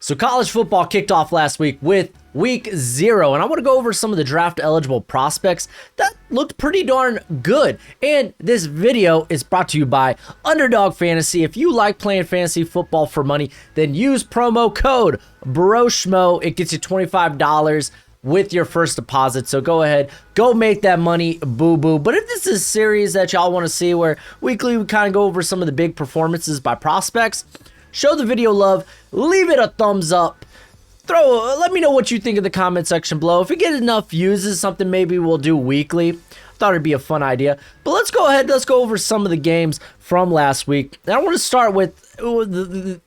So college football kicked off last week with week 0, and I want to go over some of the draft eligible prospects that looked pretty darn good. And this video is brought to you by Underdog Fantasy. If you like playing fantasy football for money, then use promo code Broshmo. It gets you $25 with your first deposit. So go ahead, go make that money, boo-boo. But if this is a series that y'all want to see where weekly we kind of go over some of the big performances by prospects, show the video love, leave it a thumbs up, let me know what you think in the comment section below. If we get enough views, this is something maybe we'll do weekly. Thought it'd be a fun idea. But let's go ahead, let's go over some of the games from last week. And I want to start with the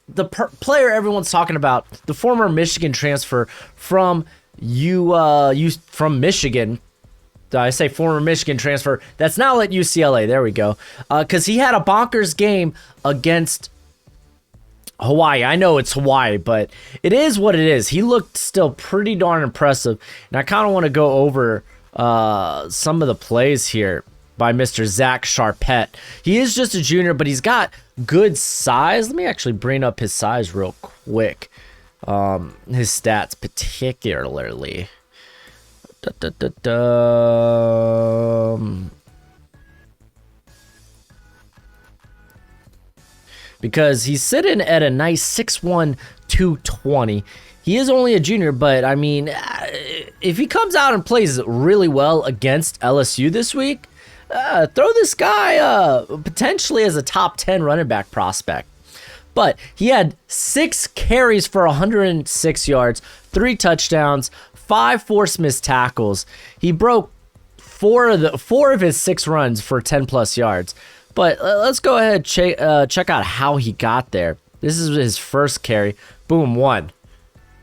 player everyone's talking about, the former Michigan transfer from Michigan. I say former Michigan transfer that's now at UCLA. There we go. Because he had a bonkers game against Hawaii. I know it's Hawaii, but it is what it is. He looked still pretty darn impressive. And I kind of want to go over some of the plays here by Mr. Zach Charbonnet. He is just a junior, but he's got good size. Let me actually bring up his size real quick. His stats particularly. Because he's sitting at a nice 6'1", 220. He is only a junior, but I mean, if he comes out and plays really well against LSU this week, throw this guy potentially as a top 10 running back prospect. But he had 6 carries for 106 yards, 3 touchdowns, 5 forced missed tackles. He broke 4 of his 6 runs for 10+ yards. But let's go ahead and check out how he got there. This is his first carry. Boom, 1.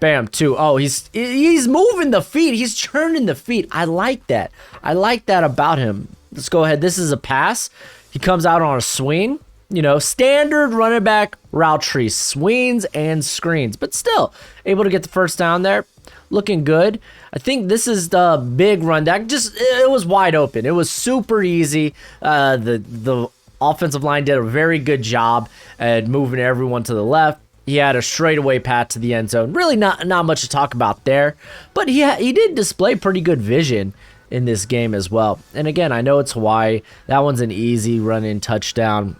Bam, 2. Oh, he's moving the feet. He's churning the feet. I like that. I like that about him. Let's go ahead. This is a pass. He comes out on a swing. You know, standard running back route tree. Swings and screens. But still, able to get the first down there. Looking good. I think this is the big run. It was wide open. It was super easy. The offensive line did a very good job at moving everyone to the left. He had a straightaway path to the end zone. Really not much to talk about there. But he did display pretty good vision in this game as well. And again, I know it's Hawaii. That one's an easy run-in touchdown.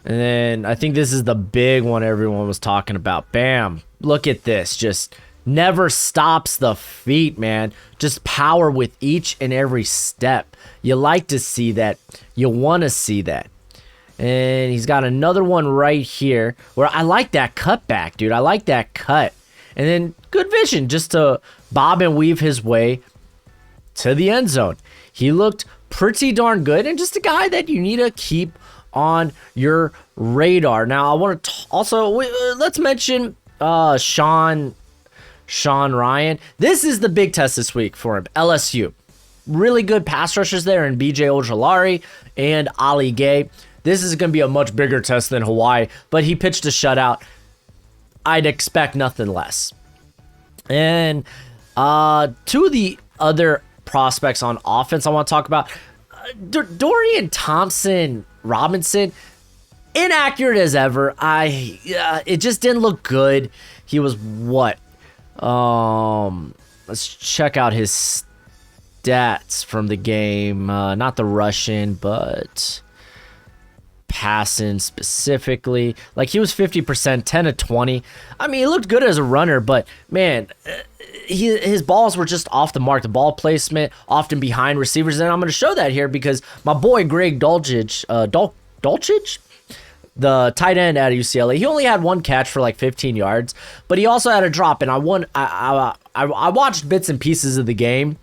And then I think this is the big one everyone was talking about. Bam. Look at this. Just never stops the feet, man. Just power with each and every step. You like to see that. You want to see that. And he's got another one right here where I like that cutback, dude. I like that cut. And then good vision just to bob and weave his way to the end zone. He looked pretty darn good and just a guy that you need to keep on your radar. Now, I want to also let's mention Sean Ryan. This is the big test this week for him. LSU. Really good pass rushers there in BJ Ojolari and Ali Gay. This is going to be a much bigger test than Hawaii, but he pitched a shutout. I'd expect nothing less. And 2 of the other prospects on offense I want to talk about. Dorian Thompson-Robinson, inaccurate as ever. It just didn't look good. He was what? Let's check out his stats from the game. Not the rushing, but passing specifically. Like, he was 50%, 10 of 20. I mean, he looked good as a runner, but man, his balls were just off the mark. The ball placement often behind receivers, and I'm going to show that here because my boy Greg Dulcich, the tight end at UCLA, he only had 1 catch for like 15 yards, but he also had a drop. And I watched bits and pieces of the game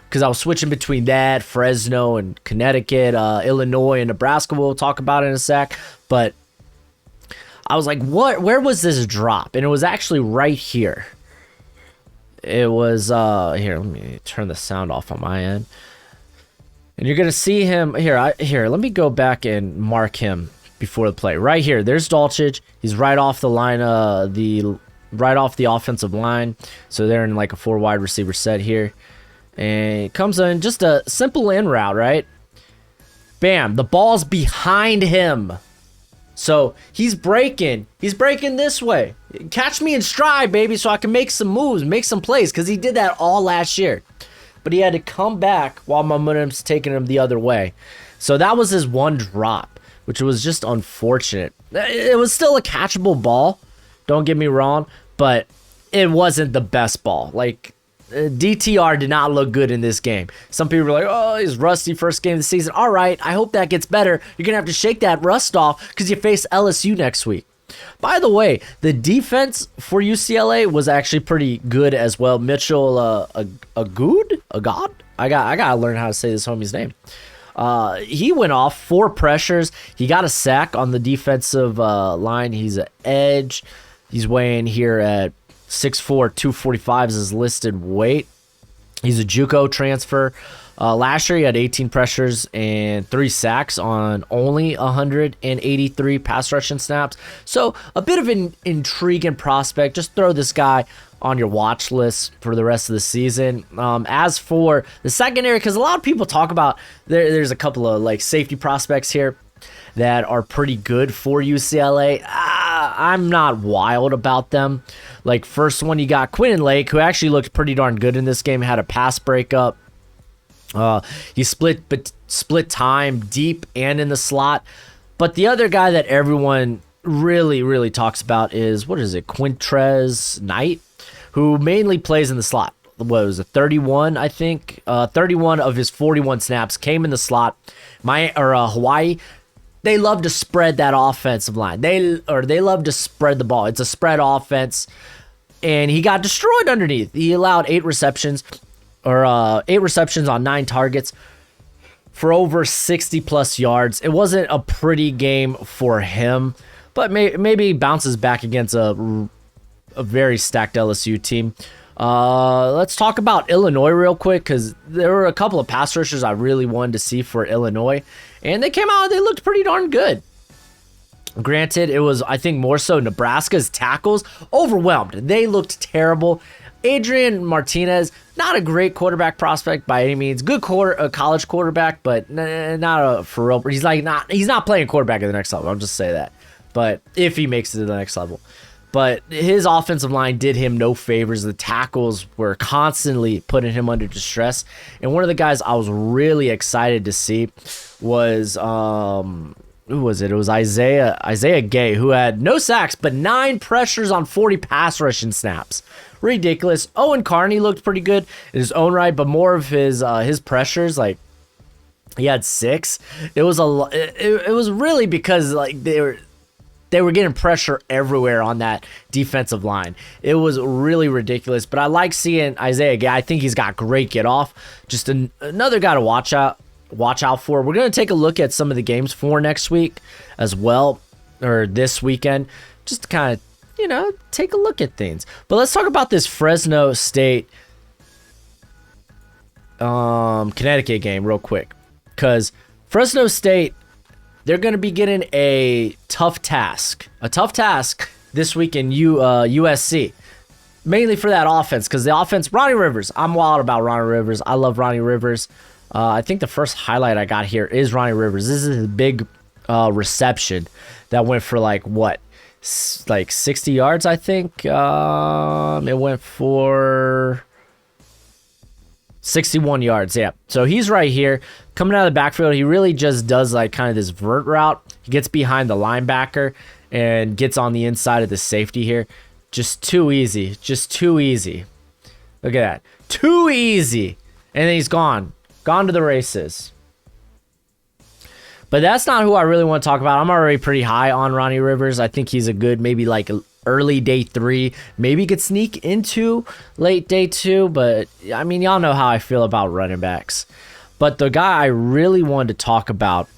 because I was switching between that, Fresno and Connecticut, Illinois and Nebraska. We'll talk about it in a sec. But I was like, where was this drop? And it was actually right here. It was, here, let me turn the sound off on my end. And you're going to see him, here, let me go back and mark him before the play. Right here, there's Dulcich. He's right off the line, right off the offensive line. So they're in like a 4 wide receiver set here. And it comes in just a simple in route, right? Bam, the ball's behind him. So he's breaking this way. Catch me in stride, baby, so I can make some moves, make some plays, because he did that all last year. But he had to come back while momentum's taking him the other way. So that was his one drop, which was just unfortunate. It was still a catchable ball, don't get me wrong, but it wasn't the best ball. Like, DTR did not look good in this game. Some people were like, oh, he's rusty first game of the season. All right, I hope that gets better. You're going to have to shake that rust off because you face LSU next week. By the way, the defense for UCLA was actually pretty good as well. Mitchell Agud? I gotta learn how to say this homie's name. He went off 4 pressures. He got a sack on the defensive line. He's an edge. He's weighing here at 6'4", 245 is his listed weight. He's a JUCO transfer. Last year he had 18 pressures and 3 sacks on only 183 pass rushing snaps. So a bit of an intriguing prospect. Just throw this guy on your watch list for the rest of the season. As for the secondary, because a lot of people talk about there's a couple of like safety prospects here that are pretty good for UCLA. I'm not wild about them. Like, first one, you got Quinton Lake, who actually looked pretty darn good in this game, had a pass breakup. He split time deep and in the slot. But the other guy that everyone really talks about is, Quintrez Knight, who mainly plays in the slot. What was it, 31, I think? 31 of his 41 snaps came in the slot. Hawaii, they love to spread that offensive line. They love to spread the ball. It's a spread offense. And he got destroyed underneath. He allowed 8 receptions on 9 targets for over 60+ yards. It wasn't a pretty game for him, but maybe he bounces back against a very stacked LSU team. Let's talk about Illinois real quick, because there were a couple of pass rushers I really wanted to see for Illinois, and they came out and they looked pretty darn good. Granted, it was, I think, more so Nebraska's tackles overwhelmed. They looked terrible. Adrian Martinez, not a great quarterback prospect by any means. Good college quarterback, but not a for real. He's not playing quarterback at the next level. I'll just say that. But if he makes it to the next level. But his offensive line did him no favors. The tackles were constantly putting him under distress. And one of the guys I was really excited to see was who was it? It was Isaiah Gay, who had no sacks but 9 pressures on 40 pass rushing snaps. Ridiculous. Owen Carney looked pretty good in his own right, but more of his pressures, like he had 6. It was it was really because like they were getting pressure everywhere on that defensive line. It was really ridiculous, but I like seeing Isaiah Gay. I think he's got great get off. Just another guy to watch out for. We're going to take a look at some of the games for next week as well, or this weekend, just to kind of, take a look at things. But let's talk about this Fresno State Connecticut game real quick, because Fresno State, they're going to be getting a tough task this week in USC, mainly for that offense, because the offense, Ronnie Rivers, I'm wild about Ronnie Rivers. I love Ronnie Rivers. I think the first highlight I got here is Ronnie Rivers. This is a big reception that went for like 60 yards, I think. It went for 61 yards, yeah. So he's right here, coming out of the backfield. He really just does like kind of this vert route. He gets behind the linebacker and gets on the inside of the safety here. Just too easy. Look at that. Too easy. And then he's gone to the races. But that's not who I really want to talk about. I'm already pretty high on Ronnie Rivers. I think he's a good, maybe like early day 3. Maybe could sneak into late day 2. But, I mean, y'all know how I feel about running backs. But the guy I really wanted to talk about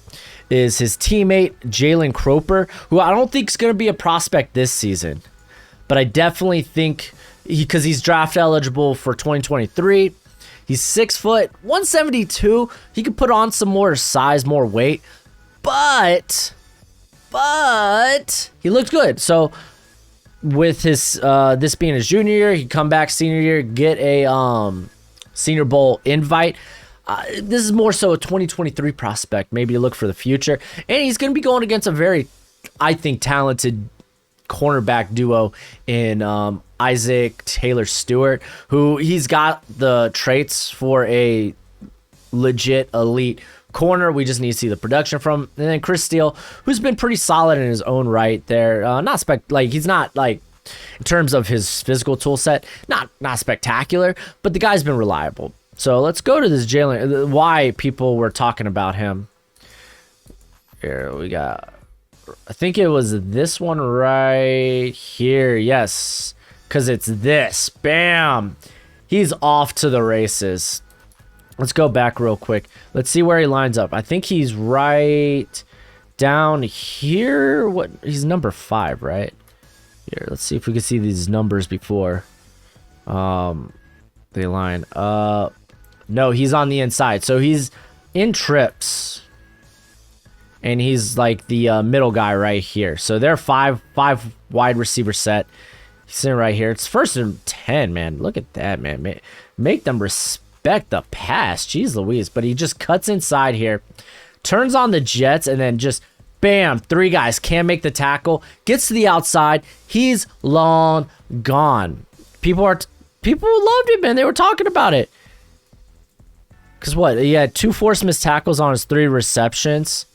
is his teammate, Jalen Cropper, who I don't think is going to be a prospect this season. But I definitely think, because he's draft eligible for 2023, he's 6 foot, 172. He could put on some more size, more weight. But he looked good. So with his this being his junior year, he'd come back senior year, get a Senior Bowl invite. This is more so a 2023 prospect, maybe to look for the future. And he's going to be going against a very I think, talented cornerback duo in Isaac Taylor Stewart, who he's got the traits for a legit elite corner. We just need to see the production from him. And then Chris Steele, who's been pretty solid in his own right there. He's not like, in terms of his physical tool set, not spectacular, but the guy's been reliable. So let's go to this Jalen, why people were talking about him. Here we got, I think it was this one right here. Yes, because it's this. Bam. He's off to the races. Let's go back real quick. Let's see where he lines up. I think he's right down here. What? He's number 5, right? Here, let's see if we can see these numbers before they line up. No, he's on the inside. So he's in trips. And he's like the middle guy right here. So they're five wide receiver set. He's sitting right here. It's 1st and 10, man. Look at that, man. Make them respect the pass. Jeez Louise. But he just cuts inside here. Turns on the jets and then just, bam, 3 guys. Can't make the tackle. Gets to the outside. He's long gone. People loved it, man. They were talking about it. Because what? He had 2 forced missed tackles on his 3 receptions.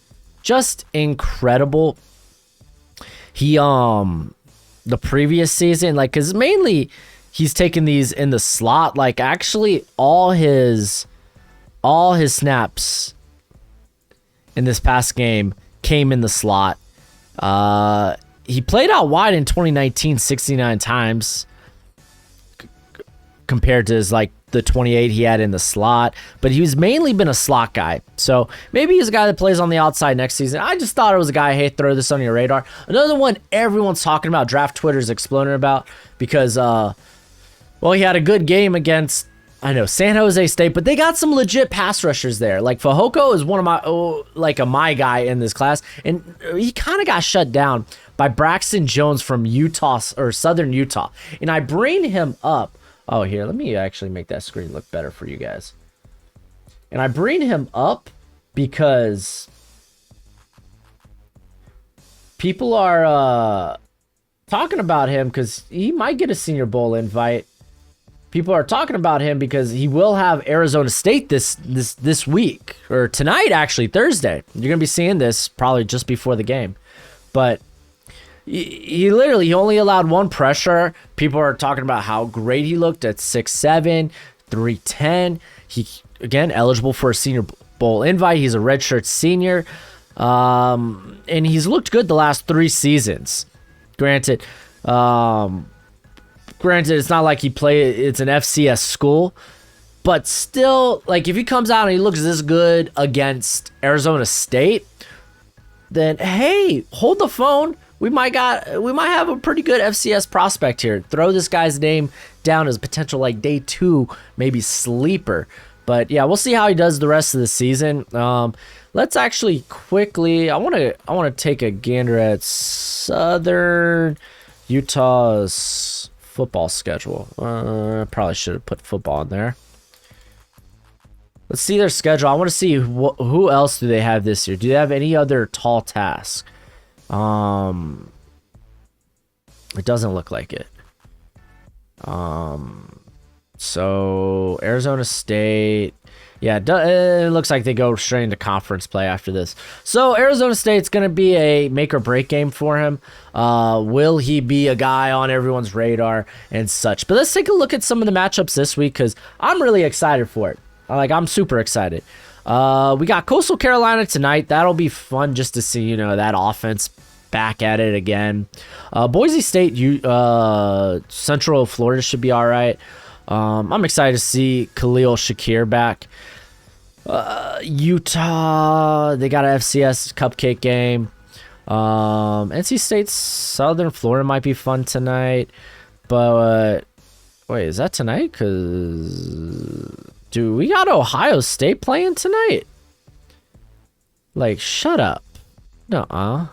Just incredible. He the previous season, like, because mainly he's taking these in the slot. Like, actually all his snaps in this past game came in the slot. He played out wide in 2019 69 times compared to his, like, the 28 he had in the slot, but he's mainly been a slot guy. So maybe he's a guy that plays on the outside next season. I just thought it was a guy, hey, throw this on your radar. Another one everyone's talking about, draft Twitter's exploding about, because, he had a good game against, San Jose State, but they got some legit pass rushers there. Like, Fehoko is one of my guy in this class, and he kind of got shut down by Braxton Jones from Utah, or Southern Utah. And I bring him up. Oh, here, let me actually make that screen look better for you guys. And I bring him up because people are talking about him because he might get a Senior Bowl invite. People are talking about him because he will have Arizona State this week, or tonight, actually, Thursday. You're going to be seeing this probably just before the game. But he only allowed 1 pressure. People are talking about how great he looked at 6'7", 310. He, again, eligible for a Senior Bowl invite. He's a redshirt senior. And he's looked good the last 3 seasons. Granted, it's not like it's an FCS school. But still, like, if he comes out and he looks this good against Arizona State, then, hey, hold the phone. We might have a pretty good FCS prospect here. Throw this guy's name down as potential, like, day 2, maybe sleeper. But yeah, we'll see how he does the rest of the season. Let's actually quickly. I want to take a gander at Southern Utah's football schedule. Probably should have put football in there. Let's see their schedule. I want to see who else do they have this year. Do they have any other tall tasks? It doesn't look like it. So Arizona State, yeah, it looks like they go straight into conference play after this. So Arizona State's going to be a make or break game for him. Will he be a guy on everyone's radar and such? But let's take a look at some of the matchups this week, because I'm really excited for it. I'm super excited. We got Coastal Carolina tonight. That'll be fun just to see, that offense back at it again. Boise State, Central Florida should be all right. I'm excited to see Khalil Shakir back. Utah, they got an FCS cupcake game. NC State, Southern Florida might be fun tonight. But wait, is that tonight? Dude, we got Ohio State playing tonight? Like, shut up. Nuh-uh.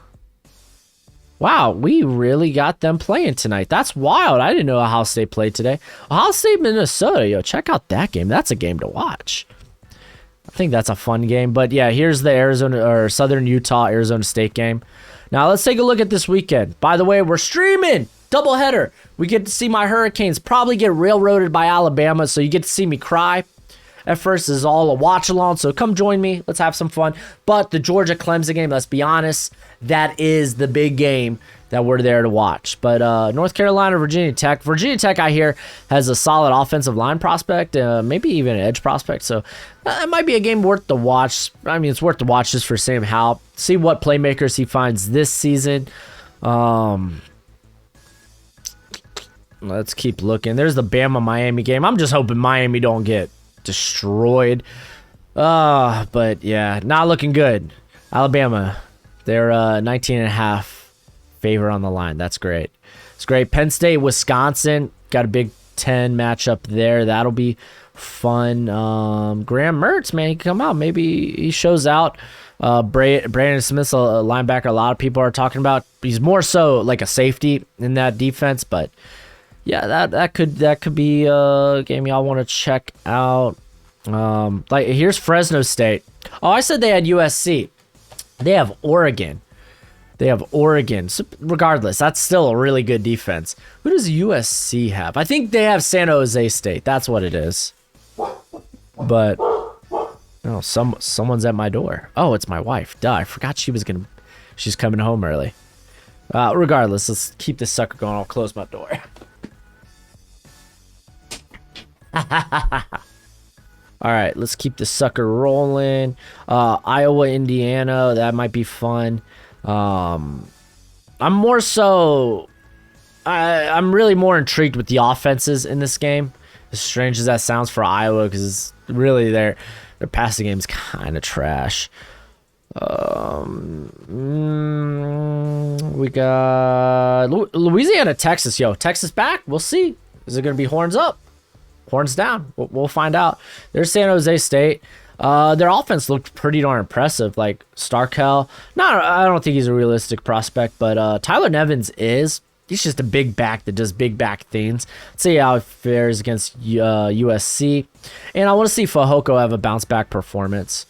Wow, we really got them playing tonight. That's wild. I didn't know Ohio State played today. Ohio State, Minnesota. Yo, check out that game. That's a game to watch. I think that's a fun game. But yeah, here's the Southern Utah Arizona State game. Now let's take a look at this weekend. By the way, we're streaming doubleheader. We get to see my Hurricanes probably get railroaded by Alabama, so you get to see me cry. At first, this is all a watch along, so come join me. Let's have some fun. But the Georgia Clemson game, let's be honest, that is the big game that we're there to watch. But North Carolina, Virginia Tech. Virginia Tech, I hear, has a solid offensive line prospect, maybe even an edge prospect. So it might be a game worth the watch. I mean, it's worth the watch just for Sam Howell. See what playmakers he finds this season. Let's keep looking. There's the Bama-Miami game. I'm just hoping Miami don't get destroyed. But yeah, not looking good. Alabama, they're 19.5 favor on the line. That's great. It's great. Penn State, Wisconsin, got a Big Ten matchup there. That'll be fun. Graham Mertz, man, he can come out. Maybe he shows out. Brandon Smith's a linebacker a lot of people are talking about. He's more so like a safety in that defense, but yeah, that could be a game y'all want to check out. Like here's Fresno State. Oh, I said they had USC. They have Oregon. So regardless, that's still a really good defense. Who does USC have? I think they have San Jose State. That's what it is. But oh, someone's at my door. Oh, it's my wife. Duh, I forgot she's coming home early. Regardless, let's keep this sucker going. I'll close my door. All right, let's keep this sucker rolling. Iowa, Indiana, that might be fun. I'm really more intrigued with the offenses in this game. As strange as that sounds for Iowa, because really their passing game's kind of trash. We got Louisiana, Texas. Yo, Texas back. We'll see. Is it going to be horns up? Horns down. We'll find out. There's San Jose State. Their offense looked pretty darn impressive. Like Starkel. I don't think he's a realistic prospect, but Tyler Nevins is. He's just a big back that does big back things. Let's see how it fares against USC. And I want to see Fehoko have a bounce back performance.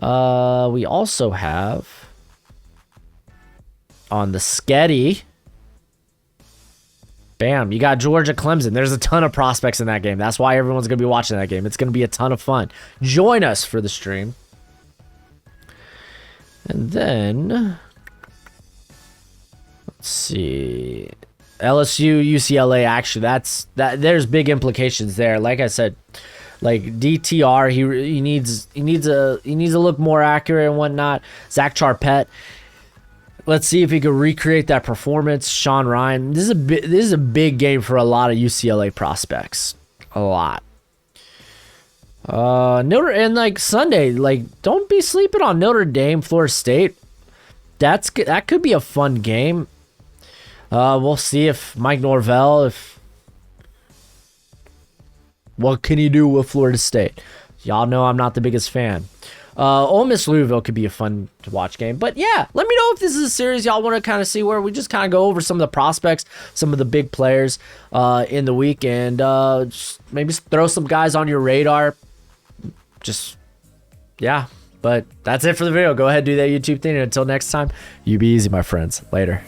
We also have on the Sketty. Bam, you got Georgia Clemson. There's a ton of prospects in that game. That's why everyone's going to be watching that game. It's going to be a ton of fun. Join us for the stream. And then, let's see. LSU, UCLA, actually, there's big implications there. Like I said, like DTR, he needs to look more accurate and whatnot. Zach Charpette. Let's see if he can recreate that performance. Sean Ryan. This is a big game for a lot of UCLA prospects. A lot. And like Sunday, like don't be sleeping on Notre Dame, Florida State. That could be a fun game. We'll see if Mike Norvell, what can he do with Florida State? Y'all know I'm not the biggest fan. Ole Miss Louisville could be a fun to watch game. But yeah, let me know if this is a series y'all want to kind of see where we just kind of go over some of the prospects, some of the big players in the week, and just maybe throw some guys on your radar. Just, yeah. But that's it for the video. Go ahead, do that YouTube thing. And until next time, you be easy, my friends. Later.